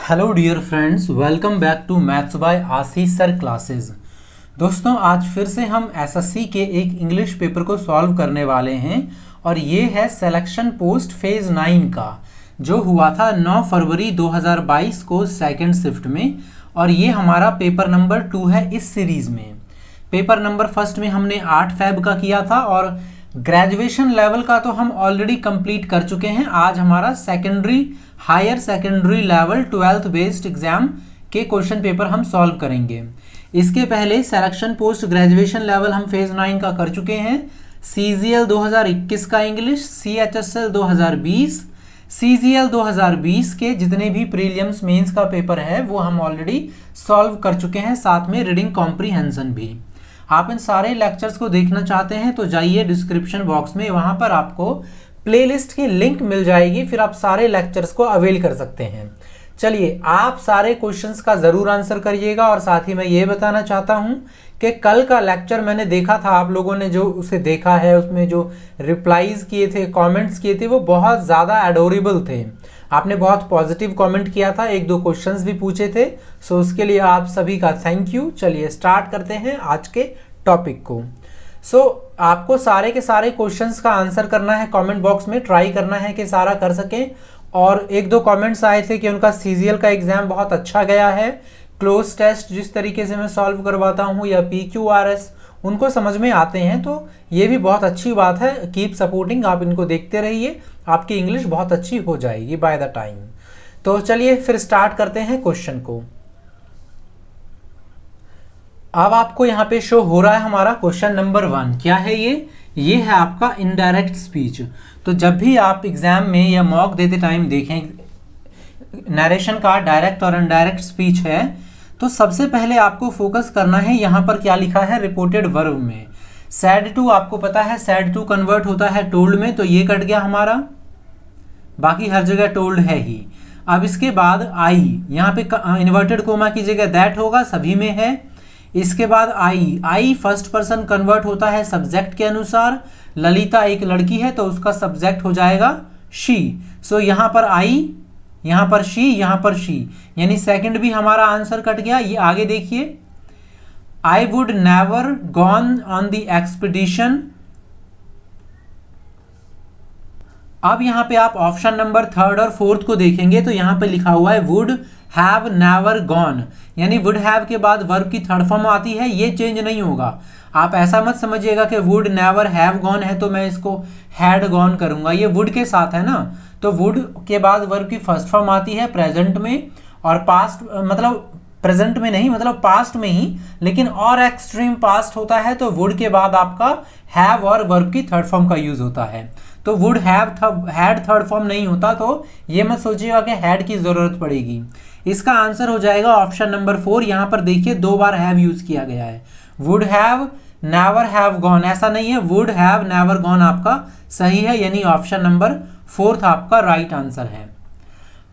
Hello dear friends, welcome back to maths by Ashish sir classes. दोस्तों, आज फिर से हम एसएससी के एक इंग्लिश पेपर को सॉल्व करने वाले हैं और ये है सिलेक्शन पोस्ट फेज़ 9 का, जो हुआ था 9 फरवरी 2022 को सेकंड शिफ्ट में। और ये हमारा पेपर नंबर 2 है इस सीरीज़ में। पेपर नंबर फर्स्ट में हमने 8 फैब का किया था और ग्रेजुएशन लेवल का तो हम ऑलरेडी कंप्लीट कर चुके हैं। आज हमारा higher secondary level 12th based exam के क्वेश्चन पेपर हम सॉल्व करेंगे। इसके पहले सिलेक्शन पोस्ट ग्रेजुएशन लेवल हम फेज 9 का कर चुके हैं। CGL 2021 का इंग्लिश, CHSL 2020, CGL 2020 के जितने भी प्रीलिम्स मेंस का पेपर है वो हम ऑलरेडी सॉल्व कर चुके हैं, साथ में रीडिंग कॉम्प्रीहेंशन भी। आप इन सारे लेक्चर्स को देखना चाहते हैं तो जाइए डिस्क्रिप्शन बॉक्स में, वहाँ पर आपको प्लेलिस्ट की लिंक मिल जाएगी, फिर आप सारे लेक्चर्स को अवेल कर सकते हैं। चलिए, आप सारे क्वेश्चंस का ज़रूर आंसर करिएगा। और साथ ही मैं ये बताना चाहता हूँ कि कल का लेक्चर मैंने देखा था, आप लोगों ने जो उसे देखा है उसमें जो रिप्लाईज़ किए थे, कमेंट्स किए थे, वो बहुत ज़्यादा एडोरेबल थे। आपने बहुत पॉजिटिव कमेंट किया था, 1-2 क्वेश्चंस भी पूछे थे, सो उसके लिए आप सभी का थैंक यू। चलिए स्टार्ट करते हैं आज के टॉपिक को। आपको सारे के सारे क्वेश्चंस का आंसर करना है, कमेंट बॉक्स में ट्राई करना है कि सारा कर सकें। और 1-2 कमेंट्स आए थे कि उनका CGL का एग्ज़ाम बहुत अच्छा गया है, क्लोज टेस्ट जिस तरीके से मैं सॉल्व करवाता हूँ या PQRS उनको समझ में आते हैं, तो ये भी बहुत अच्छी बात है। कीप सपोर्टिंग, आप इनको देखते रहिए, आपकी इंग्लिश बहुत अच्छी हो जाएगी बाय द टाइम। तो चलिए फिर स्टार्ट करते हैं क्वेश्चन को। अब आपको यहाँ पे शो हो रहा है हमारा क्वेश्चन नंबर 1। क्या है ये है आपका इनडायरेक्ट स्पीच। तो जब भी आप एग्जाम में या मॉक देते टाइम देखें नरेशन का डायरेक्ट और इनडायरेक्ट स्पीच है, तो सबसे पहले आपको फोकस करना है यहाँ पर क्या लिखा है रिपोर्टेड वर्ब में। सैड टू, आपको पता है सैड टू कन्वर्ट होता है टोल्ड में, तो ये कट गया हमारा, बाकी हर जगह टोल्ड है ही। अब इसके बाद आई, यहाँ पे इन्वर्टेड कोमा की जगह दैट होगा, सभी में है। इसके बाद आई फर्स्ट पर्सन कन्वर्ट होता है सब्जेक्ट के अनुसार। ललिता एक लड़की है तो उसका सब्जेक्ट हो जाएगा शी। सो यहाँ पर आई, यहाँ पर शी, यहाँ पर शी, यानी सेकंड भी हमारा आंसर कट गया। ये आगे देखिए, I would never gone on the expedition. अब यहाँ पे आप ऑप्शन नंबर 3rd और 4th को देखेंगे तो यहाँ पे लिखा हुआ है वुड हैव नेवर गॉन, यानी वुड हैव के बाद वर्ब की थर्ड फॉर्म आती है, ये चेंज नहीं होगा। आप ऐसा मत समझिएगा कि वुड नेवर हैव गॉन है तो मैं इसको हैड गॉन करूंगा, ये वुड के साथ है ना, तो वुड के बाद वर्ब की फर्स्ट फॉर्म आती है प्रेजेंट में, और पास्ट मतलब प्रेजेंट में नहीं, मतलब पास्ट में ही, लेकिन और एक्सट्रीम पास्ट होता है तो वुड के बाद आपका हैव और वर्ब की थर्ड फॉर्म का यूज होता है। तो वुड हैड थर्ड फॉर्म नहीं होता, तो ये मत सोचिएगा कि हैड की जरूरत पड़ेगी। इसका आंसर हो जाएगा ऑप्शन नंबर 4। यहाँ पर देखिए 2 बार हैव यूज किया गया है, would have never have gone, ऐसा नहीं है, वुड हैव नेवर गॉन आपका सही है, यानी ऑप्शन नंबर 4 आपका राइट आंसर है।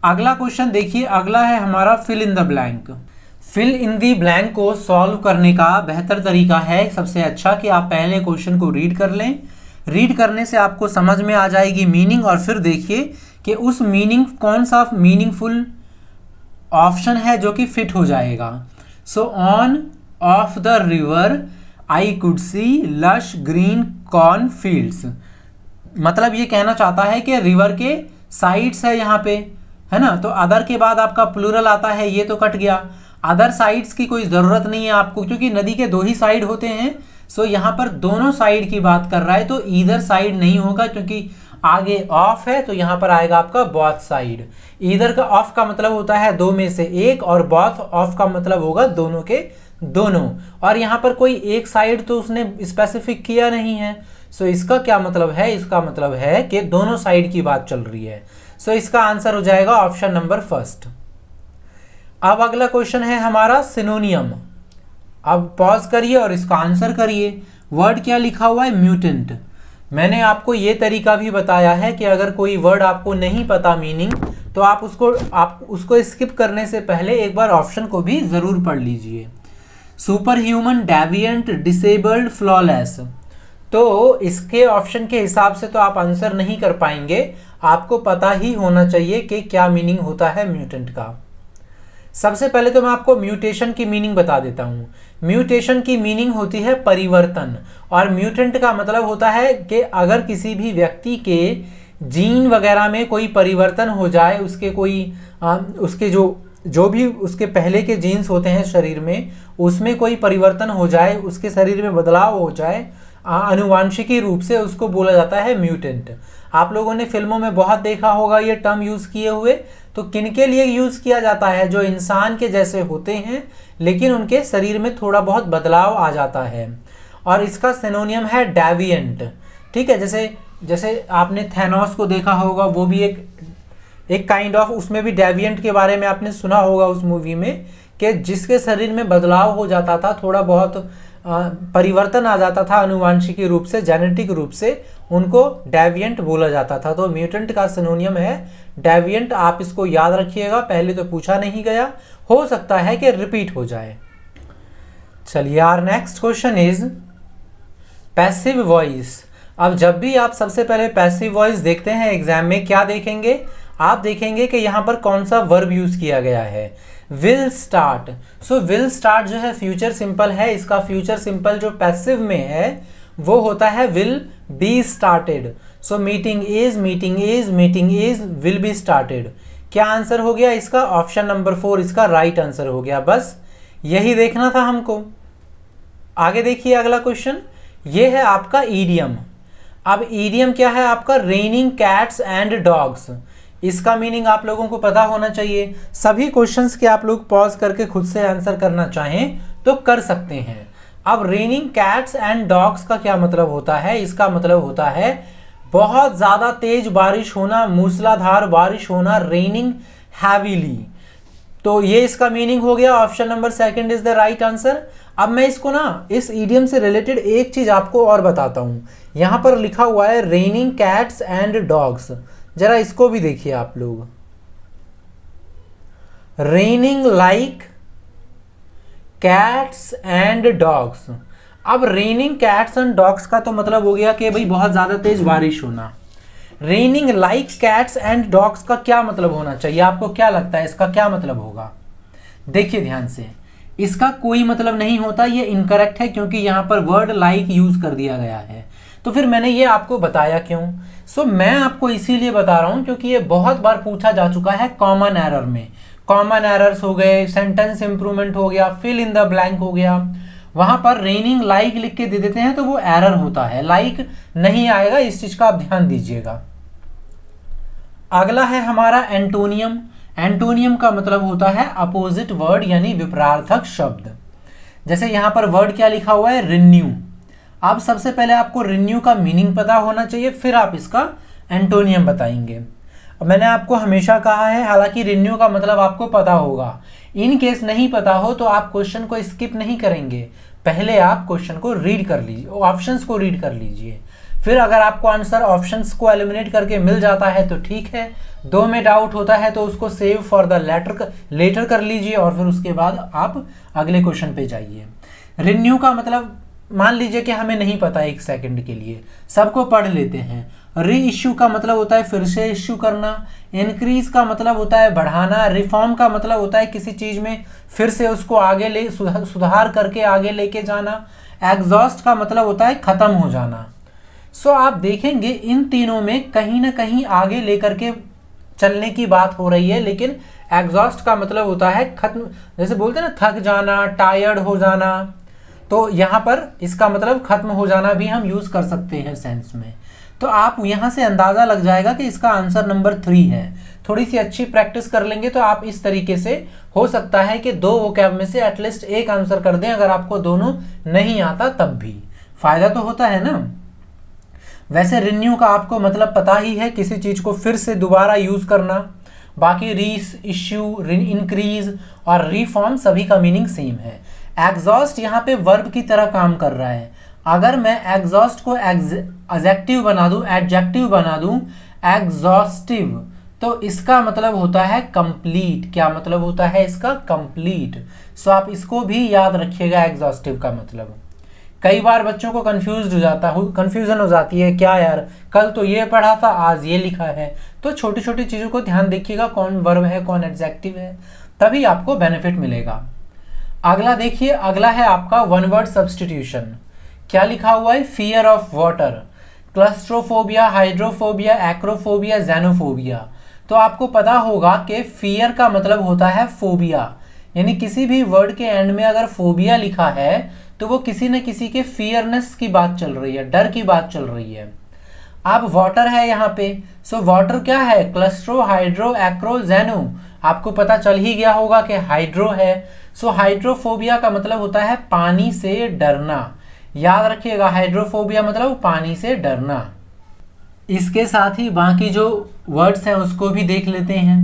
अगला क्वेश्चन देखिए, अगला है हमारा fill in the blank. Fill in the blank को सॉल्व करने का बेहतर तरीका है सबसे अच्छा कि आप पहले क्वेश्चन को रीड कर लें। रीड करने से आपको समझ में आ जाएगी मीनिंग, और फिर देखिए कि उस मीनिंग कौन सा मीनिंगफुल ऑप्शन है जो कि फिट हो जाएगा। So on off the river I could see lush green corn fields, मतलब ये कहना चाहता है कि रिवर के साइड्स है यहाँ पे, है ना, तो अदर के बाद आपका प्लूरल आता है, ये तो कट गया। अदर साइड्स की कोई ज़रूरत नहीं है आपको, क्योंकि नदी के 2 ही साइड होते हैं। सो यहाँ पर दोनों साइड की बात कर रहा है, तो ईदर साइड नहीं होगा, क्योंकि आगे ऑफ है तो यहाँ पर आएगा आपका बोथ साइड। ईदर का ऑफ का मतलब होता है 2 में से एक, और बोथ ऑफ का मतलब होगा दोनों के दोनों, और यहाँ पर कोई एक साइड तो उसने स्पेसिफिक किया नहीं है। सो इसका क्या मतलब है, इसका मतलब है कि दोनों साइड की बात चल रही है। सो इसका आंसर हो जाएगा ऑप्शन नंबर 1st। अब अगला क्वेश्चन है हमारा सिनोनियम। अब पॉज करिए और इसका आंसर करिए। वर्ड क्या लिखा हुआ है, म्यूटेंट। मैंने आपको ये तरीका भी बताया है कि अगर कोई वर्ड आपको नहीं पता मीनिंग, तो आप उसको स्किप करने से पहले एक बार ऑप्शन को भी ज़रूर पढ़ लीजिए। Super human, deviant, disabled, flawless, तो इसके ऑप्शन के हिसाब से तो आप आंसर नहीं कर पाएंगे, आपको पता ही होना चाहिए कि क्या मीनिंग होता है म्यूटेंट का। सबसे पहले तो मैं आपको म्यूटेशन की मीनिंग बता देता हूँ। म्यूटेशन की मीनिंग होती है परिवर्तन, और म्यूटेंट का मतलब होता है कि अगर किसी भी व्यक्ति के जीन वगैरह में कोई परिवर्तन हो जाए, उसके कोई उसके जो भी उसके पहले के जीन्स होते हैं शरीर में, उसमें कोई परिवर्तन हो जाए, उसके शरीर में बदलाव हो जाए आनुवांशिकी रूप से, उसको बोला जाता है म्यूटेंट। आप लोगों ने फिल्मों में बहुत देखा होगा ये टर्म यूज़ किए हुए। तो किनके लिए यूज़ किया जाता है? जो इंसान के जैसे होते हैं लेकिन उनके शरीर में थोड़ा बहुत बदलाव आ जाता है, और इसका सिनोनियम है डेविएंट। ठीक है, जैसे आपने थैनोस को देखा होगा, वो भी एक काइंड ऑफ, उसमें भी डेविएंट के बारे में आपने सुना होगा उस मूवी में, कि जिसके शरीर में बदलाव हो जाता था, थोड़ा बहुत परिवर्तन आ जाता था आनुवांशिकी रूप से, जेनेटिक रूप से, उनको डेविएंट बोला जाता था। तो म्यूटेंट का सिनोनियम है डेविएंट। आप इसको याद रखिएगा, पहले तो पूछा नहीं गया, हो सकता है कि रिपीट हो जाए। चलिए यार, next question is passive voice. अब जब भी आप सबसे पहले पैसिव वॉइस देखते हैं एग्जाम में, क्या देखेंगे? आप देखेंगे कि यहाँ पर कौन सा वर्ब यूज किया गया है, will start. So will start जो है फ्यूचर सिंपल है, इसका फ्यूचर सिंपल जो पैसिव में है वो होता है will be started. So meeting is, meeting is, meeting is will be started. क्या आंसर हो गया इसका? ऑप्शन नंबर 4 इसका राइट आंसर हो गया। बस यही देखना था हमको। आगे देखिए अगला क्वेश्चन, ये है आपका ईडियम। अब ईडियम क्या है आपका? Raining cats and dogs. इसका मीनिंग आप लोगों को पता होना चाहिए। सभी क्वेश्चंस के आप लोग पॉज करके खुद से आंसर करना चाहें तो कर सकते हैं। अब रेनिंग कैट्स एंड डॉग्स का क्या मतलब होता है? इसका मतलब होता है बहुत ज़्यादा तेज बारिश होना, मूसलाधार बारिश होना, रेनिंग हैवीली। तो ये इसका मीनिंग हो गया। Option number 2 is the right answer. अब मैं इसको ना, इस ईडियम से रिलेटेड एक चीज आपको और बताता हूं। यहां पर लिखा हुआ है रेनिंग कैट्स एंड डॉग्स, जरा इसको भी देखिए आप लोग। Raining like cats and dogs. अब रेनिंग कैट्स एंड डॉग्स का तो मतलब हो गया कि भाई बहुत ज्यादा तेज बारिश होना। Raining like cats and dogs का क्या मतलब होना चाहिए? आपको क्या लगता है इसका क्या मतलब होगा? देखिए ध्यान से, इसका कोई मतलब नहीं होता, ये इनकरेक्ट है क्योंकि यहां पर वर्ड लाइक यूज कर दिया गया है। तो फिर मैंने ये आपको बताया क्यों? मैं आपको इसीलिए बता रहा हूं क्योंकि ये बहुत बार पूछा जा चुका है कॉमन एरर में। कॉमन एरर्स हो गए, सेंटेंस इंप्रूवमेंट हो गया, फिल इन द ब्लैंक हो गया, वहां पर रेनिंग लाइक लिख के दे देते हैं तो वो एरर होता है, लाइक नहीं आएगा। इस चीज का आप ध्यान दीजिएगा। अगला है हमारा एंटोनियम। एंटोनियम का मतलब होता है अपोजिट वर्ड, यानी विपरीतार्थक शब्द। जैसे यहां पर वर्ड क्या लिखा हुआ है? रिन्यू। अब सबसे पहले आपको रिन्यू का मीनिंग पता होना चाहिए, फिर आप इसका एंटोनियम बताएंगे। मैंने आपको हमेशा कहा है, हालांकि रिन्यू का मतलब आपको पता होगा, इन केस नहीं पता हो तो आप क्वेश्चन को स्किप नहीं करेंगे, पहले आप क्वेश्चन को रीड कर लीजिए, ऑप्शंस को रीड कर लीजिए। फिर अगर आपको आंसर ऑप्शंस को एलिमिनेट करके मिल जाता है तो ठीक है, 2 में डाउट होता है तो उसको सेव फॉर द लेटर कर लीजिए और फिर उसके बाद आप अगले क्वेश्चन पे जाइए। रिन्यू का मतलब मान लीजिए कि हमें नहीं पता, 1 सेकंड के लिए सबको पढ़ लेते हैं। री इश्यू का मतलब होता है फिर से इश्यू करना। इंक्रीज का मतलब होता है बढ़ाना। रिफॉर्म का मतलब होता है किसी चीज में फिर से उसको आगे ले सुधार करके आगे लेके जाना। एग्जॉस्ट का मतलब होता है खत्म हो जाना। आप देखेंगे इन तीनों में कहीं ना कहीं आगे लेकर के चलने की बात हो रही है, लेकिन एग्जॉस्ट का मतलब होता है खत्म, जैसे बोलते हैं ना थक जाना, टायर्ड हो जाना, तो यहाँ पर इसका मतलब खत्म हो जाना भी हम यूज कर सकते हैं सेंस में। तो आप यहाँ से अंदाजा लग जाएगा कि इसका आंसर नंबर 3 है। थोड़ी सी अच्छी प्रैक्टिस कर लेंगे तो आप इस तरीके से हो सकता है कि 2 वोकैब में से एटलीस्ट 1 आंसर कर दें। अगर आपको दोनों नहीं आता तब भी फायदा तो होता है ना। वैसे रिन्यू का आपको मतलब पता ही है, किसी चीज को फिर से दोबारा यूज करना। बाकी रीस, इश्यू, इंक्रीज और रिफॉर्म सभी का मीनिंग सेम है। एग्जॉस्ट यहाँ पे वर्ब की तरह काम कर रहा है। अगर मैं एग्जॉस्ट को एडजेक्टिव बना दूं, एडजेक्टिव बना दूं एग्जॉस्टिव, तो इसका मतलब होता है कंप्लीट। क्या मतलब होता है इसका? कंप्लीट। आप इसको भी याद रखिएगा, एग्जॉस्टिव का मतलब। कई बार बच्चों को कंफ्यूजन हो जाती है, क्या यार कल तो ये पढ़ा था आज ये लिखा है। तो छोटी छोटी चीज़ों को ध्यान देखिएगा, कौन वर्ब है कौन एडजेक्टिव है। तभी आपको बेनिफिट मिलेगा। अगला देखिए, अगला है आपका वन वर्ड सब्सटीट्यूशन। क्या लिखा हुआ है? Fear of water, claustrophobia, hydrophobia, acrophobia, xenophobia. तो आपको पता होगा कि फियर का मतलब होता है फोबिया, यानी किसी भी वर्ड के एंड में अगर फोबिया लिखा है तो वो किसी न किसी के फियरनेस की बात चल रही है, डर की बात चल रही है। अब वाटर है यहाँ पे, सो वाटर क्या है? क्लस्ट्रो, हाइड्रो, एक्रो, जेनो। आपको पता चल ही गया होगा कि हाइड्रो है। सो हाइड्रोफोबिया का मतलब होता है पानी से डरना। याद रखिएगा, हाइड्रोफोबिया मतलब पानी से डरना। इसके साथ ही बाकी जो वर्ड्स हैं उसको भी देख लेते हैं।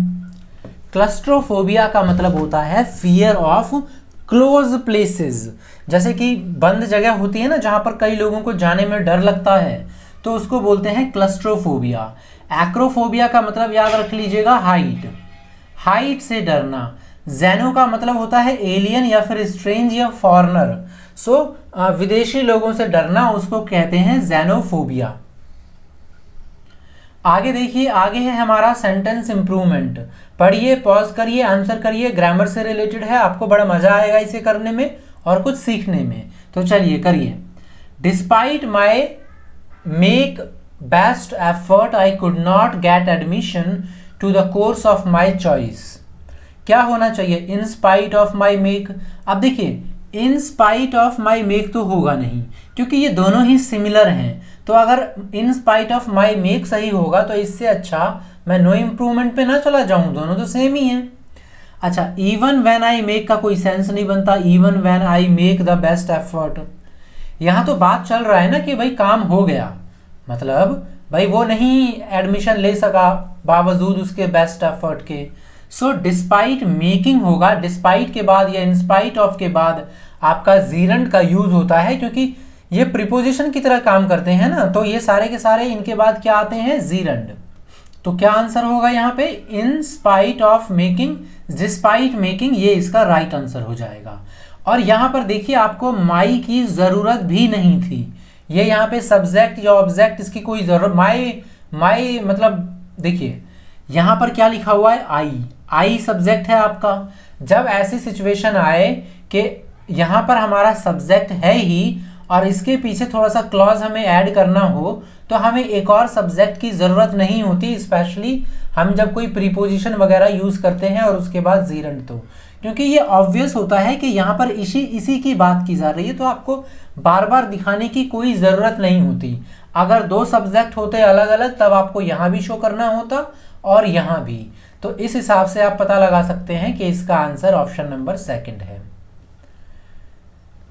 क्लस्ट्रोफोबिया का मतलब होता है फियर ऑफ क्लोज प्लेसेस, जैसे कि बंद जगह होती है ना जहां पर कई लोगों को जाने में डर लगता है, तो उसको बोलते हैं क्लस्ट्रोफोबिया। एक्रोफोबिया का मतलब याद रख लीजिएगा हाइट, हाइट से डरना। जेनो का मतलब होता है एलियन या फिर स्ट्रेंज या फॉरेनर, सो विदेशी लोगों से डरना, उसको कहते हैं जेनोफोबिया। आगे देखिए, आगे है हमारा सेंटेंस इंप्रूवमेंट। पढ़िए, पॉज करिए, आंसर करिए, ग्रामर से रिलेटेड है, आपको बड़ा मजा आएगा इसे करने में और कुछ सीखने में। तो चलिए करिए। Despite my make best effort I could not get admission to the course of my choice. क्या होना चाहिए? In spite of my make. अब देखिए, in spite of my make तो होगा नहीं, क्योंकि ये दोनों ही सिमिलर हैं। तो अगर इन स्पाइट ऑफ माई मेक सही होगा तो इससे अच्छा मैं नो इम्प्रूवमेंट पे ना चला जाऊं, दोनों तो सेम ही हैं। अच्छा, इवन व्हेन आई मेक का कोई सेंस नहीं बनता, even when I make the best effort. यहाँ तो बात चल रहा है ना कि भाई काम हो गया, मतलब भाई वो नहीं एडमिशन ले सका बावजूद उसके बेस्ट एफर्ट के। सो डिस्पाइट मेकिंग होगा, डिस्पाइट के बाद या इंस्पाइट ऑफ के बाद आपका जीरंड का यूज होता है, क्योंकि ये प्रीपोजिशन की तरह काम करते हैं ना, तो ये सारे के सारे इनके बाद क्या आते हैं? जीरंड। तो क्या आंसर होगा यहाँ पे? इन spite of making, despite making, ये इसका राइट आंसर हो जाएगा। और यहाँ पर देखिए, आपको माई की जरूरत भी नहीं थी। ये यहाँ पे सब्जेक्ट या ऑब्जेक्ट, इसकी कोई जरूरत, माई मतलब देखिए यहाँ पर क्या लिखा हुआ है? आई सब्जेक्ट है आपका। जब ऐसी सिचुएशन आए कि यहाँ पर हमारा सब्जेक्ट है ही और इसके पीछे थोड़ा सा क्लॉज हमें ऐड करना हो, तो हमें एक और सब्जेक्ट की ज़रूरत नहीं होती, स्पेशली हम जब कोई प्रीपोजिशन वगैरह यूज़ करते हैं और उसके बाद जीरंड, तो क्योंकि ये ऑब्वियस होता है कि यहाँ पर इसी की बात की जा रही है, तो आपको बार बार दिखाने की कोई ज़रूरत नहीं होती। अगर दो सब्जेक्ट होते अलग अलग तब आपको यहाँ भी शो करना होता और यहाँ भी। तो इस हिसाब से आप पता लगा सकते हैं कि इसका आंसर ऑप्शन नंबर सेकंड है।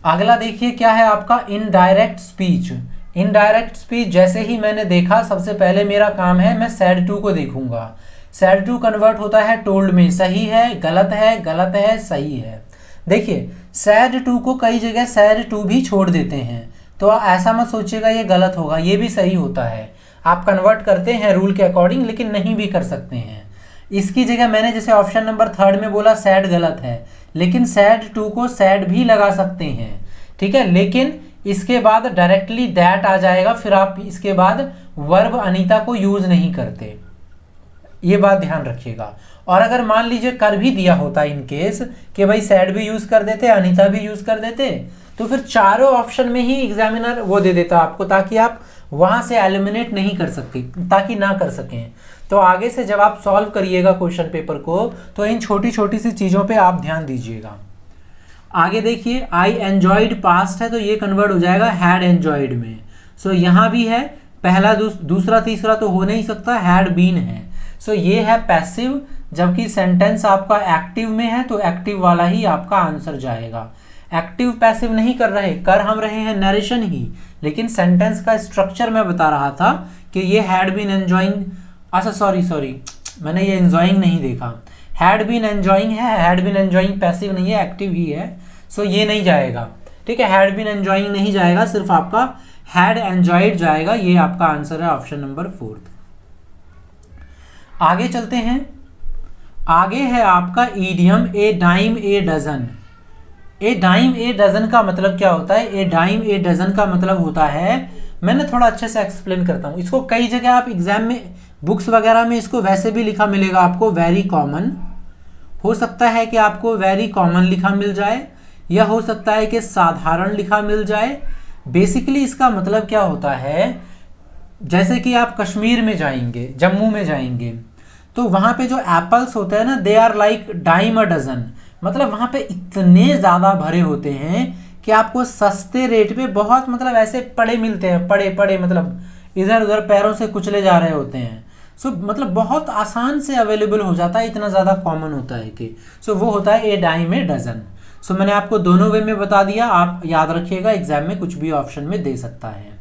अगला देखिए क्या है आपका? Indirect speech. इनडायरेक्ट स्पीच जैसे ही मैंने देखा, सबसे पहले मेरा काम है मैं सैड टू को देखूंगा। सैड टू कन्वर्ट होता है टोल्ड में, सही है, गलत है, गलत है, सही है। देखिए सैड टू को कई जगह सैड टू भी छोड़ देते हैं, तो ऐसा मत सोचिएगा ये गलत होगा, ये भी सही होता है। आप कन्वर्ट करते हैं रूल के अकॉर्डिंग, लेकिन नहीं भी कर सकते हैं। इसकी जगह मैंने जैसे ऑप्शन नंबर थर्ड में बोला सैड गलत है, लेकिन सैड टू को सैड भी लगा सकते हैं, ठीक है। लेकिन इसके बाद डायरेक्टली दैट आ जाएगा, फिर आप इसके बाद वर्ब अनीता को यूज नहीं करते, ये बात ध्यान रखिएगा। और अगर मान लीजिए कर भी दिया होता इन केस कि भाई सैड भी यूज कर देते, अनीता भी यूज कर देते, तो फिर चारों ऑप्शन में ही एग्जामिनर वो दे देता आपको, ताकि आप वहां से एलिमिनेट नहीं कर सकते, ताकि ना कर सकें। तो आगे से जब आप सॉल्व करिएगा क्वेश्चन पेपर को, तो इन छोटी छोटी सी चीज़ों पे आप ध्यान दीजिएगा। आगे देखिए, आई एंजॉयड पास्ट है तो ये कन्वर्ट हो जाएगा हैड एंजॉयड में। सो यहाँ भी है, पहला दूसरा तीसरा तो हो नहीं सकता, हैड बीन है। सो ये है पैसिव, जबकि सेंटेंस आपका एक्टिव में है तो एक्टिव वाला ही आपका आंसर जाएगा। एक्टिव पैसिव नहीं कर रहे, कर हम रहे हैं नरेशन ही, लेकिन सेंटेंस का स्ट्रक्चर मैं बता रहा था कि ये हैड बीन एंजॉइंग, अच्छा सॉरी मैंने ये एंजॉइंग नहीं देखा, हैड बीन एंजॉइंग है, हैड बीन एंजॉइंग पैसिव नहीं है, एक्टिव ही है। सो ये नहीं जाएगा, ठीक है, हैड बीन एंजॉइंग नहीं जाएगा, सिर्फ आपका हैड एंजॉयड जाएगा। ये आपका आंसर है ऑप्शन नंबर 4। आगे चलते हैं। आगे है आपका idiom a dime a dozen. A dime a dozen का मतलब क्या होता है? ए डाइम ए डजन का मतलब होता है, मैंने थोड़ा अच्छे से एक्सप्लेन करता हूँ इसको। कई जगह आप एग्जाम में बुक्स वगैरह में इसको वैसे भी लिखा मिलेगा आपको, वेरी कॉमन, हो सकता है कि आपको वेरी कॉमन लिखा मिल जाए, या हो सकता है कि साधारण लिखा मिल जाए। बेसिकली इसका मतलब क्या होता है, जैसे कि आप कश्मीर में जाएंगे, जम्मू में जाएंगे, तो वहाँ पे जो एप्पल्स होते हैं ना, they are like dime a dozen. मतलब वहाँ पे इतने ज़्यादा भरे होते हैं कि आपको सस्ते रेट पे बहुत, मतलब ऐसे पड़े मिलते हैं, पड़े पड़े, मतलब इधर उधर पैरों से कुचले जा रहे होते हैं। सो मतलब बहुत आसान से अवेलेबल हो जाता है, इतना ज़्यादा कॉमन होता है कि सो वो होता है ए डाइम ए डजन। सो मैंने आपको दोनों वे में बता दिया, आप याद रखिएगा, एग्जाम में कुछ भी ऑप्शन में दे सकता है।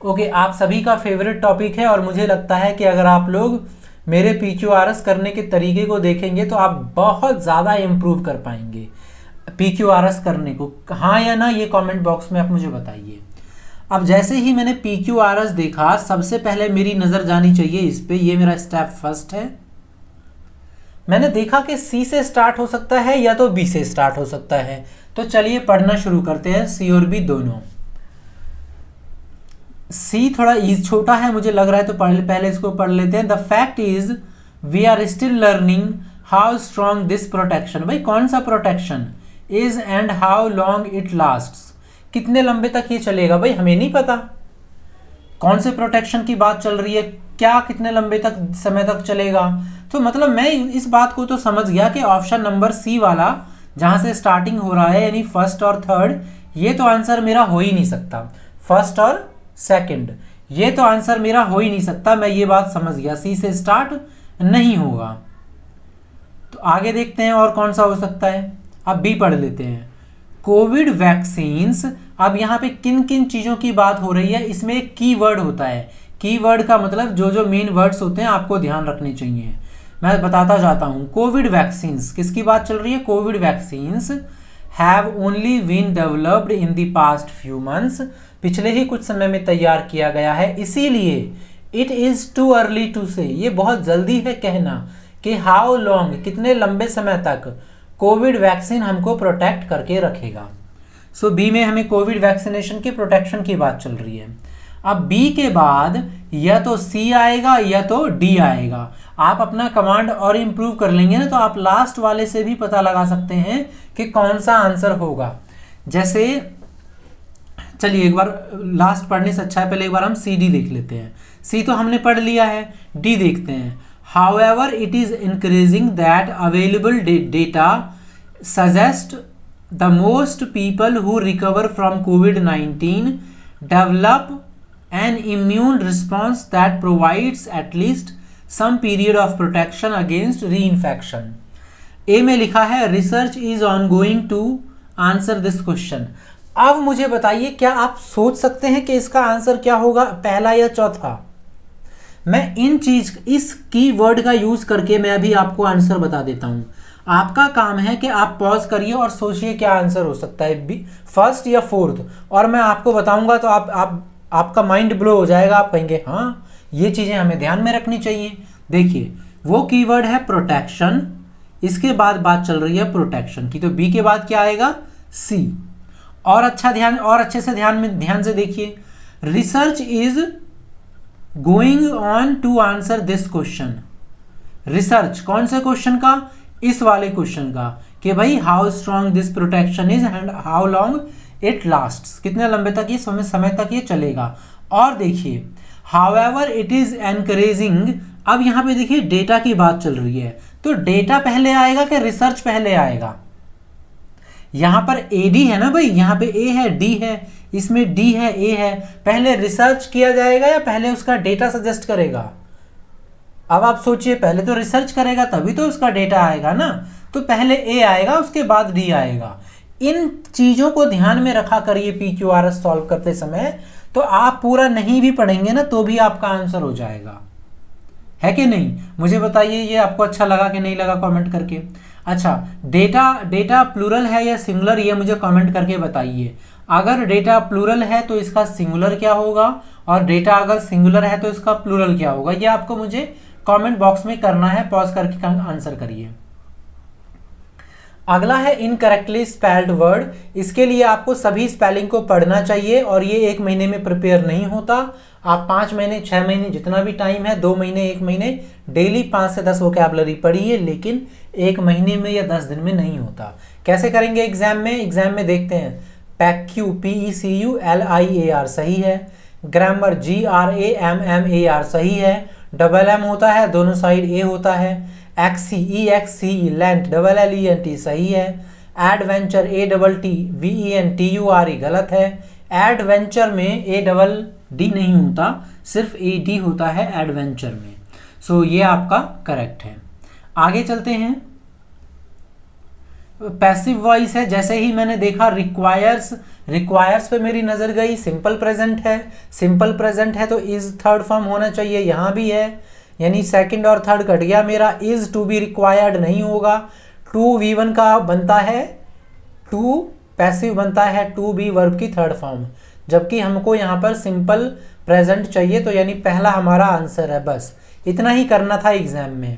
ओके, आप सभी का फेवरेट टॉपिक है और मुझे लगता है कि अगर आप लोग मेरे PQRS करने के तरीके को देखेंगे तो आप बहुत ज़्यादा इम्प्रूव कर पाएंगे PQRS करने को। हाँ या ना, ये कमेंट बॉक्स में आप मुझे बताइए। अब जैसे ही मैंने PQRS देखा, सबसे पहले मेरी नज़र जानी चाहिए इस पे, ये मेरा स्टेप फर्स्ट है। मैंने देखा कि C से स्टार्ट हो सकता है या तो B से स्टार्ट हो सकता है, तो चलिए पढ़ना शुरू करते हैं, C और B दोनों। C थोड़ा ईज छोटा है मुझे लग रहा है, तो पहले इसको पढ़ लेते हैं। The fact is we are still learning how strong this protection. भाई कौन सा protection is and how long it lasts, कितने लंबे तक ये चलेगा, भाई हमें नहीं पता कौन से प्रोटेक्शन की बात चल रही है, क्या कितने लंबे तक समय तक चलेगा। तो मतलब मैं इस बात को तो समझ गया कि ऑप्शन नंबर C वाला, जहां से स्टार्टिंग हो रहा है, यानी फर्स्ट और थर्ड, ये तो आंसर मेरा हो ही नहीं सकता। फर्स्ट और सेकंड, ये तो आंसर मेरा हो ही नहीं सकता, मैं ये बात समझ गया, C से स्टार्ट नहीं होगा। तो आगे देखते हैं और कौन सा हो सकता है। अब B पढ़ लेते हैं। कोविड वैक्सीन्स, अब यहाँ पे किन किन चीज़ों की बात हो रही है, इसमें एक कीवर्ड होता है। कीवर्ड का मतलब जो जो मेन वर्ड्स होते हैं आपको ध्यान रखने चाहिए, मैं बताता जाता हूँ। कोविड वैक्सीन्स, किसकी बात चल रही है, COVID vaccines have only been developed in the past few months, पिछले ही कुछ समय में तैयार किया गया है, इसीलिए it is too early to say, ये बहुत जल्दी है कहना कि हाउ लॉन्ग, कितने लंबे समय तक कोविड वैक्सीन हमको प्रोटेक्ट करके रखेगा। सो बी में हमें कोविड वैक्सीनेशन के प्रोटेक्शन की बात चल रही है। अब बी के बाद या तो सी आएगा या तो डी आएगा। आप अपना कमांड और इम्प्रूव कर लेंगे ना, तो आप लास्ट वाले से भी पता लगा सकते हैं कि कौन सा आंसर होगा। जैसे चलिए एक बार, लास्ट पढ़ने से अच्छा है पहले एक बार हम सी डी देख लेते हैं। सी तो हमने पढ़ लिया है, डी देखते हैं। However, it is encouraging that available data suggest the most people who recover from COVID-19 develop an immune response that provides at least some period of protection against reinfection. A में लिखा है research is ongoing to answer this question. अब मुझे बताइए, क्या आप सोच सकते हैं कि इसका आंसर क्या होगा, पहला या चौथा? मैं इस कीवर्ड का यूज करके मैं अभी आपको आंसर बता देता हूं। आपका काम है कि आप पॉज करिए और सोचिए क्या आंसर हो सकता है, फर्स्ट या फोर्थ, और मैं आपको बताऊंगा तो आपका माइंड ब्लो हो जाएगा, आप कहेंगे हाँ ये चीजें हमें ध्यान में रखनी चाहिए। देखिए वो कीवर्ड है प्रोटेक्शन, इसके बाद बात चल रही है प्रोटेक्शन की, तो बी के बाद क्या आएगा, सी। और अच्छे से ध्यान से देखिए, research is going on to answer this question. Research कौन से क्वेश्चन का, इस वाले क्वेश्चन का, कि भाई how strong this protection is and how long it lasts, कितने लंबे तक ये समय तक ये चलेगा। और देखिए हाउएवर इट इज एनकरेजिंग, अब यहाँ पे देखिए डेटा की बात चल रही है, तो डेटा पहले आएगा कि रिसर्च पहले आएगा? यहाँ पर एडी है ना भाई, यहाँ पे ए है, डी है, इसमें डी है, ए है, पहले रिसर्च किया जाएगा या पहले उसका डेटा सजेस्ट करेगा? अब आप सोचिए, पहले तो रिसर्च करेगा तभी तो उसका डेटा आएगा ना, तो पहले ए आएगा उसके बाद डी आएगा। इन चीजों को ध्यान में रखा करिए PQRS सॉल्व करते समय, तो आप पूरा नहीं भी पढ़ेंगे ना तो भी आपका आंसर हो जाएगा, है कि नहीं? मुझे बताइए ये आपको अच्छा लगा कि नहीं लगा, कमेंट करके। अच्छा, डेटा प्लूरल है या सिंगुलर, ये मुझे कमेंट करके बताइए। अगर डेटा प्लूरल है तो इसका सिंगुलर क्या होगा, और डेटा अगर सिंगुलर है तो इसका प्लूरल क्या होगा, ये आपको मुझे कमेंट बॉक्स में करना है, पॉज करके आंसर करिए। अगला है इनकरेक्टली स्पेल्ड वर्ड। इसके लिए आपको सभी स्पेलिंग को पढ़ना चाहिए और ये 1 महीने में प्रिपेयर नहीं होता। आप 5 महीने 6 महीने जितना भी टाइम है, 2 महीने 1 महीने डेली 5 से 10 वोकैबुलरी पढ़िए, लेकिन 1 महीने में या 10 दिन में नहीं होता। कैसे करेंगे एग्जाम में? एग्जाम में देखते हैं। पैक्यू PECULIAR सही है। ग्रामर GRAMMAR सही है। डबल एम होता है, दोनों साइड ए होता है। XCE लेंथ LLENT सही है। एडवेंचर ATTVENTURE गलत है। एडवेंचर में ADD नहीं होता, सिर्फ AD होता है एडवेंचर में। सो ये आपका करेक्ट है। आगे चलते हैं। पैसिव वॉइस है। जैसे ही मैंने देखा रिक्वायर्स पे मेरी नजर गई। सिंपल प्रेजेंट है, सिंपल प्रेजेंट है तो इज थर्ड फॉर्म होना चाहिए, यहां भी है, यानी सेकंड और थर्ड कट गया मेरा। इज टू बी रिक्वायर्ड नहीं होगा। टू V1 का बनता है, टू पैसिव बनता है, टू बी वर्ब की थर्ड फॉर्म, जबकि हमको यहाँ पर सिंपल प्रेजेंट चाहिए, तो यानी पहला हमारा आंसर है। बस इतना ही करना था एग्जाम में।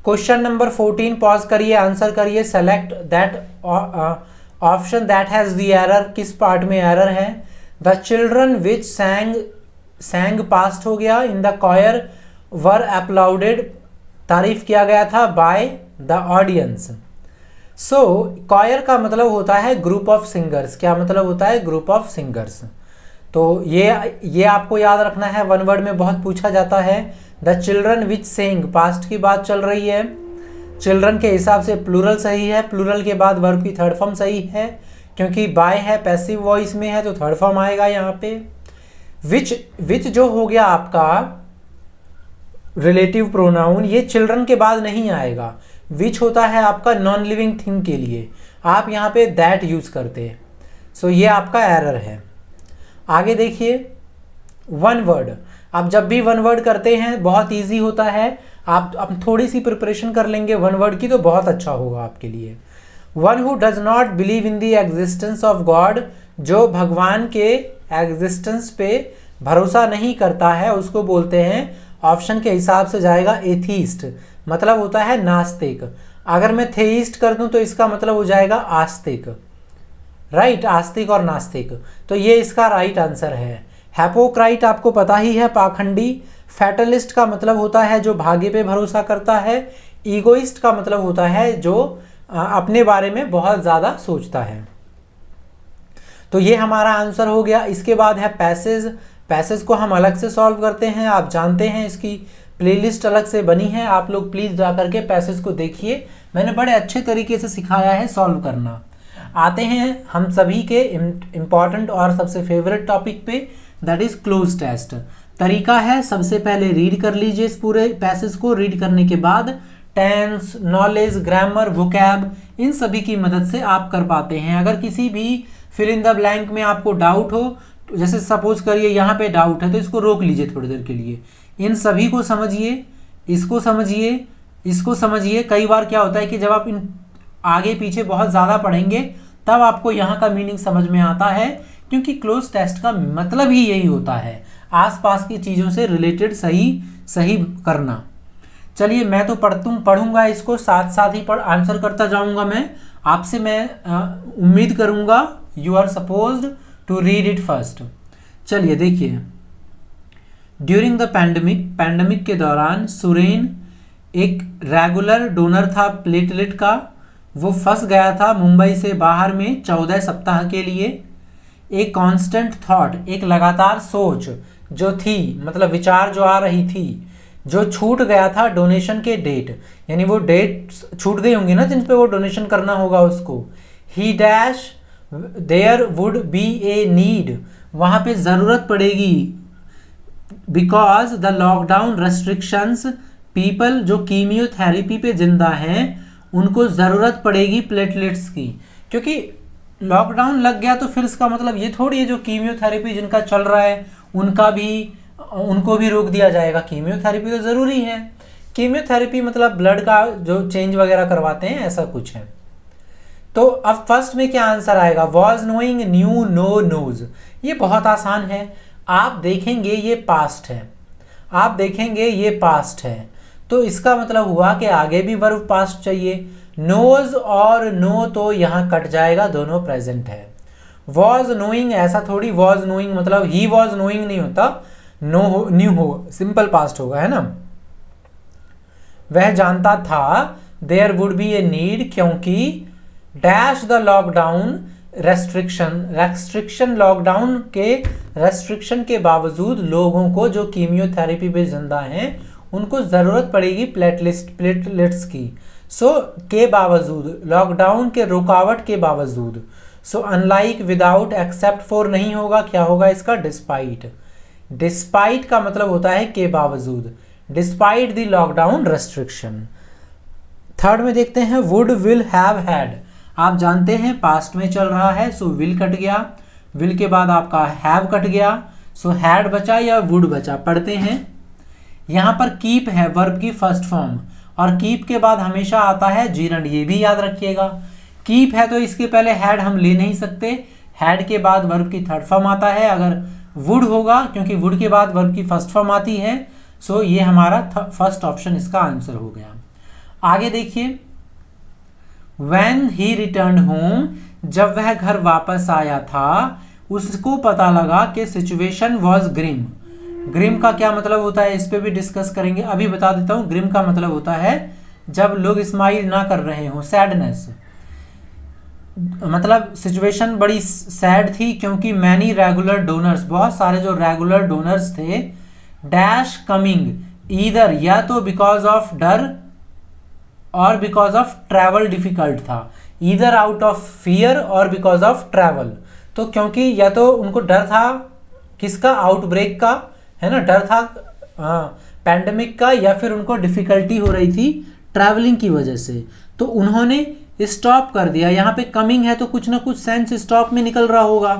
क्वेश्चन नंबर 14 पॉज करिए, आंसर करिए। Select that option that has the error. किस पार्ट में एरर है? द चिल्ड्रन विच सैंग पास्ट हो गया। इन द कॉयर वर अपलाउडेड, तारीफ किया गया था by the audience. So coir का मतलब होता है ग्रुप ऑफ सिंगर्स। क्या मतलब होता है? Group of singers. तो ये आपको याद रखना है, वन वर्ड में बहुत पूछा जाता है। The children which Seng, past की बात चल रही है, चिल्ड्रन के हिसाब से प्लूरल सही है, प्लूरल के बाद वर्ब की थर्ड फॉर्म सही है, क्योंकि बाय है पैसिव वॉइस में है तो थर्ड फॉर्म आएगा यहाँ पे। विच जो हो गया आपका रिलेटिव प्रोनाउन, ये चिल्ड्रन के बाद नहीं आएगा। विच होता है आपका नॉन लिविंग थिंग के लिए, आप यहाँ पे दैट यूज करते हैं। सो ये आपका एरर है। आगे देखिए, वन वर्ड। आप जब भी वन वर्ड करते हैं बहुत इजी होता है। आप थोड़ी सी प्रिपरेशन कर लेंगे वन वर्ड की तो बहुत अच्छा होगा आपके लिए। One who does not believe in the existence of God, जो भगवान के एग्जिस्टेंस पे भरोसा नहीं करता है, उसको बोलते हैं, ऑप्शन के हिसाब से जाएगा एथीस्ट, मतलब होता है नास्तिक। अगर मैं थेइस्ट कर दूं तो इसका मतलब हो जाएगा आस्तिक, राइट, आस्तिक और नास्तिक। तो ये इसका राइट आंसर है। हैपोक्राइट आपको पता ही है, पाखंडी। फैटलिस्ट का मतलब होता है जो भाग्य पे भरोसा करता है। ईगोइस्ट का मतलब होता है जो अपने बारे में बहुत ज़्यादा सोचता है। तो ये हमारा आंसर हो गया। इसके बाद है पैसेज। पैसेज को हम अलग से सॉल्व करते हैं, आप जानते हैं, इसकी प्लेलिस्ट अलग से बनी है, आप लोग प्लीज़ जा करके पैसेज को देखिए। मैंने बड़े अच्छे तरीके से सिखाया है सॉल्व करना। आते हैं हम सभी के इम्पॉर्टेंट और सबसे फेवरेट टॉपिक पे, दैट इज क्लोज टेस्ट। तरीका है, सबसे पहले रीड कर लीजिए इस पूरे पैसेज को। रीड करने के बाद टेंस, नॉलेज, ग्रामर, वोकैब, इन सभी की मदद से आप कर पाते हैं। अगर किसी भी फिल इन द ब्लैंक में आपको डाउट हो, जैसे सपोज करिए यहाँ पे डाउट है, तो इसको रोक लीजिए थोड़ी देर के लिए। इन सभी को समझिए, इसको समझिए, इसको समझिए। कई बार क्या होता है कि जब आप इन आगे पीछे बहुत ज़्यादा पढ़ेंगे तब आपको यहाँ का मीनिंग समझ में आता है, क्योंकि क्लोज टेस्ट का मतलब ही यही होता है, आसपास की चीज़ों से रिलेटेड सही करना। चलिए, मैं तो पढ़ूंगा इसको, साथ साथ ही आंसर करता जाऊंगा। मैं आपसे उम्मीद करूंगा you are supposed to read it first. चलिए देखिए, ड्यूरिंग द पैंडमिक के दौरान सुरेन एक रेगुलर डोनर था प्लेटलेट का। वो फंस गया था मुंबई से बाहर में 14 सप्ताह के लिए। एक कांस्टेंट थॉट, एक लगातार सोच जो थी, मतलब विचार जो आ रही थी, जो छूट गया था डोनेशन के डेट, यानी वो डेट छूट गई होंगी ना जिन पे वो डोनेशन करना होगा उसको। ही dash there would be a need, वहाँ पे ज़रूरत पड़ेगी, because the lockdown restrictions, people जो कीमियोथेरेपी पे जिंदा हैं उनको ज़रूरत पड़ेगी प्लेटलेट्स की, क्योंकि लॉकडाउन लग गया तो फिर इसका मतलब ये थोड़ी है जो कीमियोथेरेपी जिनका चल रहा है उनको भी रोक दिया जाएगा। कीमियोथेरेपी तो ज़रूरी है। कीमियोथेरेपी मतलब ब्लड का जो चेंज वगैरह करवाते हैं, ऐसा कुछ है। तो अब फर्स्ट में क्या आंसर आएगा? Was knowing, knew, know, knows. ये बहुत आसान है। आप देखेंगे ये पास्ट है, आप देखेंगे ये पास्ट है, तो इसका मतलब हुआ कि आगे भी वर्ब पास्ट चाहिए। नोज और नो तो यहाँ कट जाएगा, दोनों प्रेजेंट है। वॉज नोइंग, ऐसा थोड़ी वॉज नोइंग मतलब ही वॉज नोइंग नहीं होता, नो हो न्यू हो, सिंपल पास्ट होगा, है ना। वह जानता था, there would be a need, क्योंकि dash the lockdown restriction lockdown के रेस्ट्रिक्शन के बावजूद लोगों को जो कीमियोथेरेपी पे जिंदा हैं उनको ज़रूरत पड़ेगी प्लेटलेट्स की। सो के बावजूद, लॉकडाउन के रुकावट के बावजूद। So unlike, without, except for नहीं होगा, क्या होगा इसका, डिस्पाइट। डिस्पाइट का मतलब होता है के बावजूद, despite the lockdown restriction. Third में देखते हैं वुड, विल, हैव, हैड। आप जानते हैं पास्ट में चल रहा है, सो विल कट गया, विल के बाद आपका हैव कट गया, सो हैड बचा या वुड बचा। पढ़ते हैं, यहाँ पर कीप है वर्ब की फर्स्ट फॉर्म, और कीप के बाद हमेशा आता है जीरंड, ये भी याद रखिएगा। कीप है तो इसके पहले हैड हम ले नहीं सकते, हैड के बाद वर्ब की थर्ड फॉर्म आता है। अगर वुड होगा, क्योंकि वुड के बाद वर्ब की फर्स्ट फॉर्म आती है, सो ये हमारा फर्स्ट ऑप्शन इसका आंसर हो गया। आगे देखिए, When he returned home, जब वह घर वापस आया था उसको पता लगा कि सिचुएशन वॉज ग्रिम। ग्रिम का क्या मतलब होता है, इस पे भी डिस्कस करेंगे, अभी बता देता हूँ। ग्रिम का मतलब होता है जब लोग स्माइल ना कर रहे हो, सैडनेस, मतलब सिचुएशन बड़ी सैड थी, क्योंकि मैनी रेगुलर डोनर्स, बहुत सारे जो रेगुलर डोनर्स थे, डैश कमिंग, ईदर या तो बिकॉज ऑफ डर और बिकॉज ऑफ ट्रैवल डिफिकल्ट था, ईदर आउट ऑफ फियर और बिकॉज ऑफ ट्रैवल। तो क्योंकि या तो उनको डर था किसका, आउटब्रेक का, है ना, डर था पैंडेमिक का, या फिर उनको डिफिकल्टी हो रही थी ट्रैवलिंग की वजह से, तो उन्होंने स्टॉप कर दिया। यहाँ पे कमिंग है तो कुछ ना कुछ सेंस स्टॉप में निकल रहा होगा।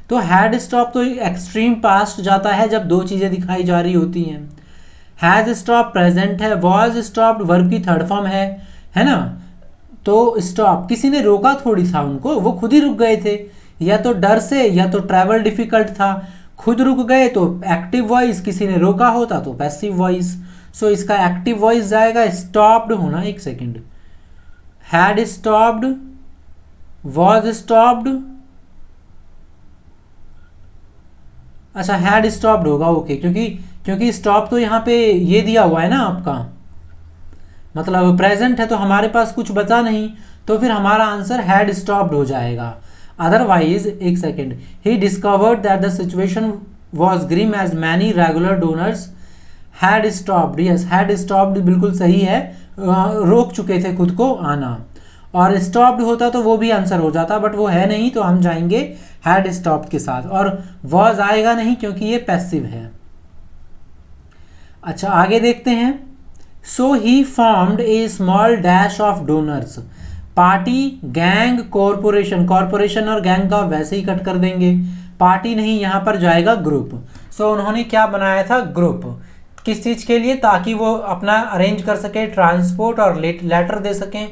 तो हैड स्टॉप तो एक्सट्रीम पास्ट जाता है जब दो चीज़ें दिखाई जा रही होती हैं। हैज स्टॉप प्रेजेंट है, वॉज स्टॉप्ड वर्ब की थर्ड फॉर्म है ना। तो स्टॉप, किसी ने रोका थोड़ी था उनको, वो खुद ही रुक गए थे, या तो डर से या तो ट्रैवल डिफिकल्ट था, खुद रुक गए तो एक्टिव वॉइस, किसी ने रोका होता तो पैसिव वॉइस। सो इसका एक्टिव वॉइस जाएगा स्टॉप्ड होना, एक second, had stopped, was stopped, अच्छा हैड स्टॉप्ड होगा, ओके, क्योंकि स्टॉप तो यहाँ पे ये दिया हुआ है ना आपका, मतलब प्रेजेंट है, तो हमारे पास कुछ बचा नहीं, तो फिर हमारा आंसर हैड स्टॉप्ड हो जाएगा। अदरवाइज, एक second, he discovered that the situation was grim as many regular donors had stopped, yes had stopped बिल्कुल सही है, रोक चुके थे खुद को आना, और स्टॉप्ड होता तो वो भी आंसर हो जाता, बट वो है नहीं, तो हम जाएंगे हैड स्टॉप्ड के साथ, और वॉज आएगा नहीं क्योंकि ये पैसिव है। अच्छा आगे देखते हैं, so he formed a small dash of donors, party, gang, corporation, corporation और गैंग का वैसे ही कट कर देंगे, पार्टी नहीं, यहाँ पर जाएगा ग्रुप। सो उन्होंने क्या बनाया था, ग्रुप, किस चीज़ के लिए, ताकि वो अपना अरेंज कर सके ट्रांसपोर्ट और लेटर दे सकें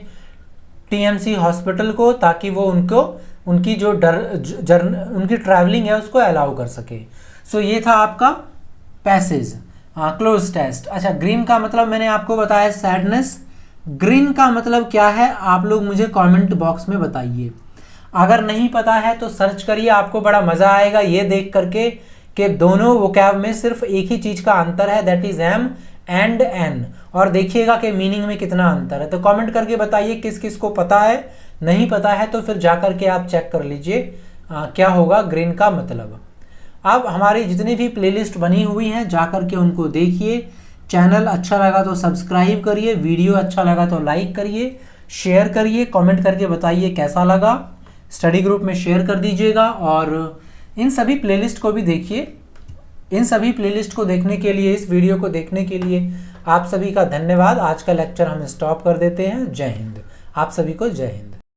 टीएमसी हॉस्पिटल को, ताकि वो उनको उनकी जो उनकी ट्रैवलिंग है उसको अलाउ कर सके। सो ये था आपका पैसेज, क्लोज टेस्ट। अच्छा, ग्रीन का मतलब मैंने आपको बताया सैडनेस, ग्रीन का मतलब क्या है आप लोग मुझे कमेंट बॉक्स में बताइए। अगर नहीं पता है तो सर्च करिए, आपको बड़ा मज़ा आएगा ये देख करके कि दोनों वोकैब में सिर्फ एक ही चीज़ का अंतर है, that is M and N, और देखिएगा कि मीनिंग में कितना अंतर है। तो कमेंट करके बताइए किस किस को पता है, नहीं पता है तो फिर जा कर के आप चेक कर लीजिए क्या होगा ग्रीन का मतलब। अब हमारी जितनी भी प्लेलिस्ट बनी हुई हैं जा कर के उनको देखिए, चैनल अच्छा लगा तो सब्सक्राइब करिए, वीडियो अच्छा लगा तो लाइक करिए, शेयर करिए, कमेंट करके बताइए कैसा लगा, स्टडी ग्रुप में शेयर कर दीजिएगा, और इन सभी प्लेलिस्ट को भी देखिए। इन सभी प्लेलिस्ट को देखने के लिए, इस वीडियो को देखने के लिए आप सभी का धन्यवाद। आज का लेक्चर हम स्टॉप कर देते हैं। जय हिंद, आप सभी को जय हिंद।